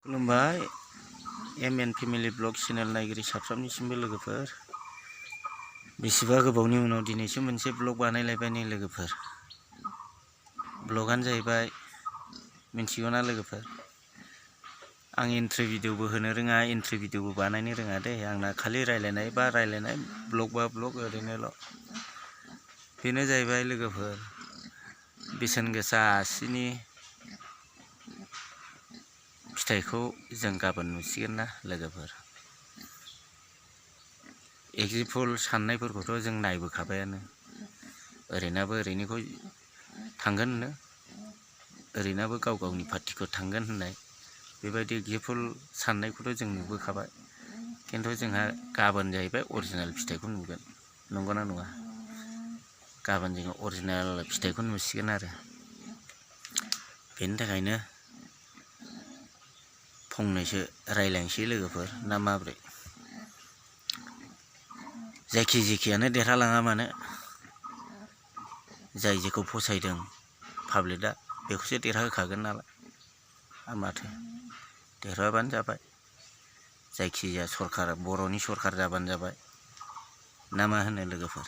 खुलुमबाय MN family blog channel नायगिरि साफ्रोमनिसिमबो लोगोफोर। बेसेबा गोबावनि उनाव दिनैसो मोनसे ब्लग बानायलायबाय नै लोगोफोर। ब्लगानो जाहैबाय मिन्थिगौना लोगोफोर, आं एन्ट्रि भिडिअबो होनो रोङा, एन्ट्रि भिडिअबो बानायनो रोङा दे। आंना खालि रायलायनाय ब्लग बा ब्लग ओरैनोल'। बेनो जाहैबाय लोगोफोर, बेसेन गोसा आसिनि फिथाइखौ जों गाबोन नुसिगोन ना लोगोफोर। एग्जिपुल साननायफोरखौथ' जों नायबोखाबायानो, ओरैनिखौ थांगोन होनो, ओरैनाबो गाव गावनि पार्टिखौ थांगोन होननाय बेबायदि एग्जिपुल साननायखौथ' जों नुबोखाबाय। खिन्थु जोंहा गाबोन जाहैबाय अरिजिनेल फिथाइखौ नुगोन, नंगौना नङा? गाबोन जोङो अरिजिनेल फिथाइखौ नुसिगोन आरो। बेनि थाखायनो फंनैसो रायलायनोसै लोगोफोर, ना माब्रै? जायखि जेखियानो देरहालाङा मानो, जाय जेखौ फसायदों पाब्लिकआ बेखौसो देरहाहोखागोन नालाय। माथो देरहाबानो जाबाय, जायखिजाया सरखार, बर'नि सरखार जाबानो जाबाय, ना मा होनो लोगोफोर?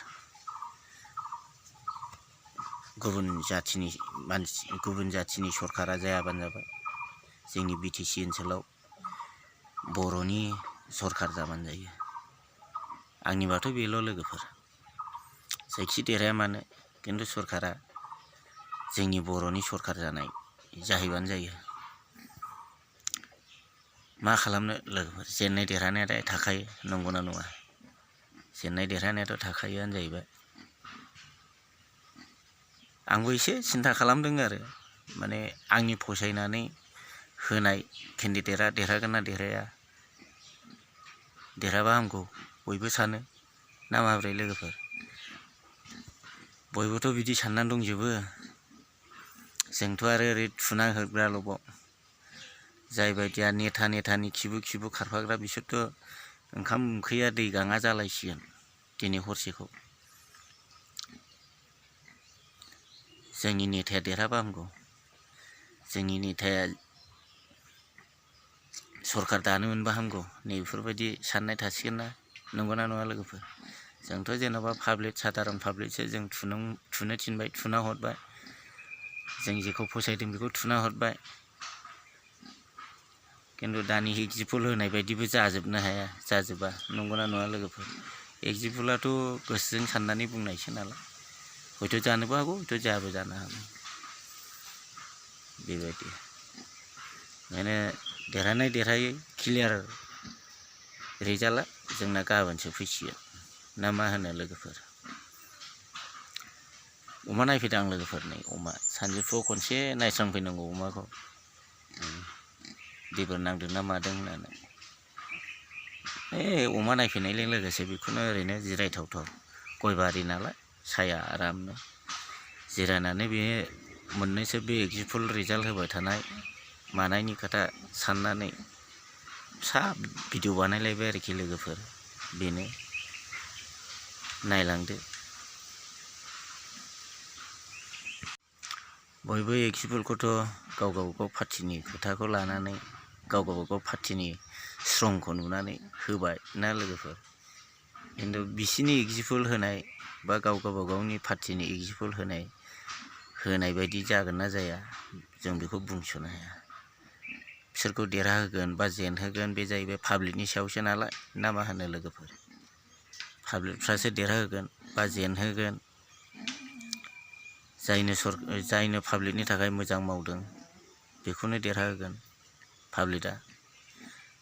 गुबुन जाथिनि सरखारा जायाबानो जाबाय, जोंनि बिटिसि ओनसोलाव बर'नि सरखार जाबानो जायो। आंनिबाथ' बेल' लोगोफोर, जायखि देरहाया मानो खिन्थु सरखारा जोंनि बर'नि सरखार जाहैबानो जायो। मा खालामनो लोगोफोर, जेननाय देरहानायालाय थाखायो, नंगौना नङा? जेननाय देरहानायाथ' थाखायोआनो जाहैबाय। आंबो एसे सिन्था खालामदों आरो, माने आंनि फसायनानै होनाय केन्डिडेटआ देरहागोन ना देरहाया। देरहाबा हामगौ बयबो सानो, ना माब्रै लोगोफोर? बयबोथ' बिदि साननानै दंजोबो, जोंथ' आरो ओरै थुना होग्राल'बाव। जाय बायदिया नेथानि खिबु खारफाग्रा, बिसोरथ' ओंखाम ओंख्रिया दै गाङा जालायसिगोन दिनै हरसेखौ। जोंनि नेताया देरहाबा हामगौ, जोंनि नेताया सरखार दानो मोनबा हामगौ, नैबेफोरबायदि साननाय थासिगोन ना, नंगौना नङा लोगोफोर? जोंथ' जेन'बा सादारन पाब्लिकसो, जों थुनो थिनबाय, थुना हरबाय, जों जेखौ फसायदों बेखौ थुना हरबाय। खिन्थु दानि एग्जिपुल होनाय बायदिबो जाजोबा, नंगौना नङा लोगोफोर? एग्जिपुलाथ' गोसोजों साननानै बुंनायसो नालाय, हयथ' जानोबो हागौ, हयथ' जायाबो जानो हागौ, बेबायदि। ओंखायनो देरहानाय देरहायै क्लियार रिजाल्टआ जोंना गाबोनसो फैसिगोन, ना मा होनो लोगोफोर? अमा नायफैदों आं लोगोफोर, नै अमा सानजौफुआव खनसे नायस्रांफैनांगौ अमाखौ, देबोर नांदों ना मादों होननानै। अमा नायफैनायजों लोगोसे बेखौनो ओरैनो जिरायथावथाव, गयबारि नालाय साया आरामनो जिरायनानै बे मोननैसो बे एग्जिपुल रिजाल्ट होबाय थानाय मानायनि खोथा साननानै फिसा भिडिअ बानायलायबाय आरोखि लोगोफोर। बेनो, नायलांदो। बयबो एग्जिपुलखौथ' गाव गावबागाव पार्टिनि खोथाखौ लानानै, गाव गावबागाव पार्टिनि स्ट्रंखौ नुनानै होबाय ना लोगोफोर। खिन्थु बिसिनि एग्जिपुल होनाय बा गाव गावबागावनि पार्टिनि एग्जिपुल होनाय बायदि जागोन ना जाया, जों बेखौ बुंस'नो हाया। बिसोरखौ देरहाहोगोन बा जेनहोगोन बे जाहैबाय पाब्लिकनि सायावसो नालाय, ना मा होनो लोगोफोर? पाब्लिकफ्रासो देरहाहोगोन बा जेनहोगोन। जायनो पाब्लिकनि थाखाय मोजां मावदों बेखौनो देरहाहोगोन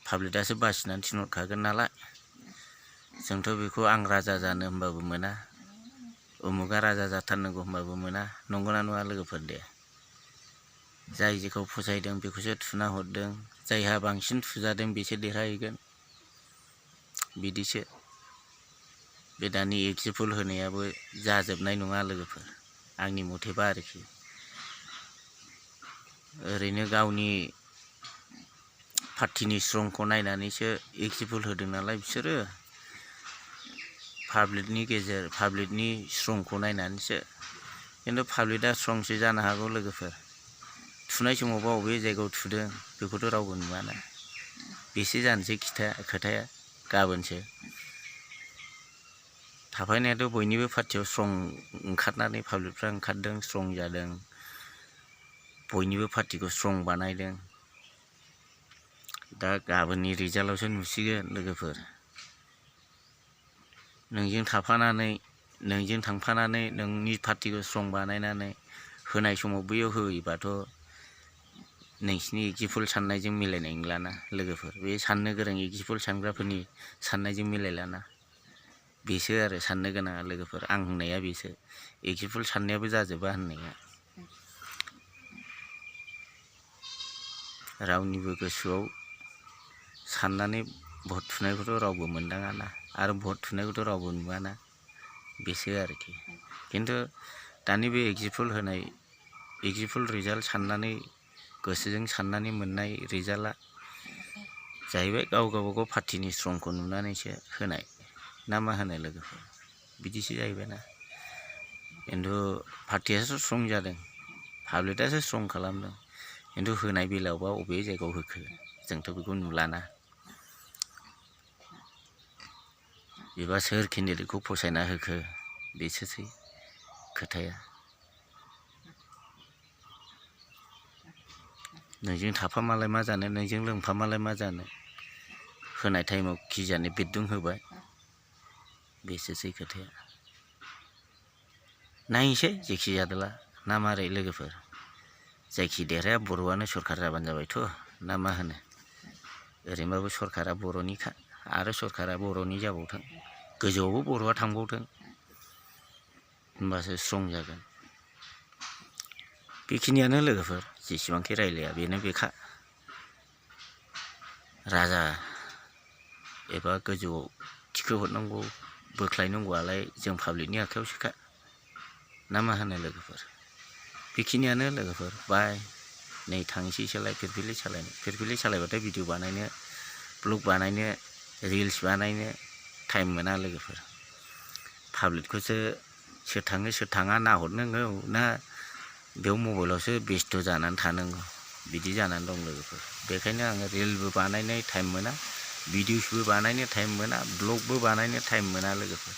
पाब्लिकआसो बासिनानै थिनहरखागोन नालाय। जोंथ' बेखौ आं राजा जानो होनबाबो मोना, उमुगा राजा जाथारनांगौ होनबाबो मोना, नंगौना नङा लोगोफोर दे? जाय जेखौ फसायदों बेखौसो थुना हरदों, जायहा बांसिन थुजादों बेसो देरहाहैगोन, बिदिसो। बे दानि एग्जिपुल होनायाबो जाजोबनाय नङा लोगोफोर, आंनि मथेबा आरोखि। ओरैनो गावनि पार्टिनि स्ट्रंखौ नायनानैसो एग्जिपुल होदों नालाय बिसोरो, पाब्लिकनि स्ट्रंखौ नायनानैसो। खिन्थु पाब्लिकआ स्ट्रंसो जानो हागौ लोगोफोर, थुनाय समावबा बबे जायगायाव थुदों बेखौथ' रावबो नुवाना बेसो जानोसै खोथाया गाबोनसो थाफायनायाथ' बयनिबो पार्टियाव स्ट्रं ओंखारनानै पाब्लिकफ्रा ओंखारदों स्ट्रं जादों बयनिबो पार्टिखौ स्ट्रं बानायदों दा गाबोननि रिजाल्टआवसो नुसिगोन लोगोफोर नोंजों थांफानानै नोंनि पार्टिखौ स्ट्रं बानायनानै होनाय समाव बैयाव होयोबाथ' नोंसिनि एग्जिपुल साननायजों मिलायनाय नंलाना लोगोफोर बे साननो गोरों एग्जिपुल सानग्राफोरनि साननायजों मिलायलाना बेसो आरो साननो गोनाङा लोगोफोर आं होननाया बेसो एग्जिपुल साननायाबो जाजोबा होननाया रावनिबो गोसोआव साननानै भट थुनायखौथ' रावबो मोनदाङाना आरो भट थुनायखौथ' रावबो नुवाना बेसो आरोखि खिन्थु दानि बे एग्जिपुल रिजाल्ट साननानै गोसोजों साननानै मोननाय रिजाल्टआ जाहैबाय गावबागाव पार्टिनि स्ट्रंखौ नुनानैसो होनाय ना मा होनो लोगोफोर बिदिसो जाहैबायना खिन्थु पार्टियासो स्ट्रं जादों पाब्लिकआसो स्ट्रं खालामदों खिन्थु होनाय बेलायावबा बबे जायगायाव होखो जोंथ' बेखौ नुलाना एबा सोर केन्डिडेटखौ फसायना होखो बेसोसै खोथाया नोंजों थाफामालाय मा जानो नोंजों लोंफामालाय मा जानो होनाय टाइमाव खि जानो बिरदुं होबाय बेसोसै खोथाया नायनोसै जेखि जादोला ना मारै लोगोफोर जायखि देरहाया बर'आनो सरखार जाबानो जाबायथ' ना मा होनो ओरैनोबाबो सरखारा बर'निखा आरो सरखारा बर'नि जाबावथों गोजौआवबो बर'आ थांबावथों होमबासो स्ट्रं जागोन बेखिनियानो लोगोफोर जेसेबांखि रायलाया बेनो बेखा राजा एबा गोजौआव थिखोहरनांगौ बोख्लायनांगौआलाय जों पाब्लिकनि आखायावसोखा ना मा होनो लोगोफोर बेखिनियानो लोगोफोर बाय नै थांसैसोलाय फिरफिलि सालायबाथाय भिडिअ बानायनो ब्लग बानायनो रिल्स बानायनो टाइम मोना लोगोफोर पाब्लिकखौसो सोर थाङो सोर थाङा नाहरनांगौ ना बेयाव मबाइलावसो बेस्थ' जानानै थानांगौ बिदि जानानै दं लोगोफोर बेखायनो आङो रिलबो बानायनो टाइम मोना भिडिअसबो बानायनो टाइम मोना ब्लगबो बानायनो टाइम मोना लोगोफोर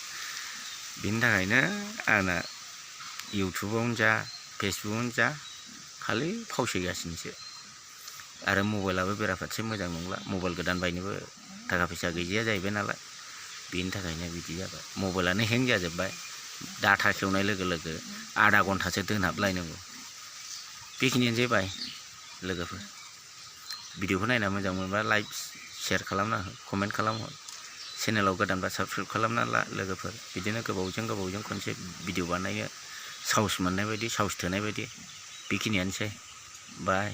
बिनि थाखायनो आंना इउटुबावनो जा फेसबुकआवनो जा खालि फावसयगासिनोसो आरो मबाइलाबो बेराफारसे मोजां नंला मबाइल गोदान बायनोबो थाखा फैसा गैजाया जाहैबाय नालाय बेनि थाखायनो बिदि जाबाय मबाइलानो हें जाजोब्बाय डाटा खेवनाय लोगो लोगो आधा घन्टासो दोनहाबलायनांगौ बेखिनियानोसै बाय लोगोफोर भिडिअखौ नायना मोजां मोनबा लाइक शेयार खालामना हो कमेन्ट खालामहर चेनेलाव गोदानबा साबस्क्राइब खालामना ला लोगोफोर बिदिनो गोबावजों खनसे भिडिअ बानायनो साहस मोननाय बायदि साहस थोनाय बायदि बेखिनियानोसै बाय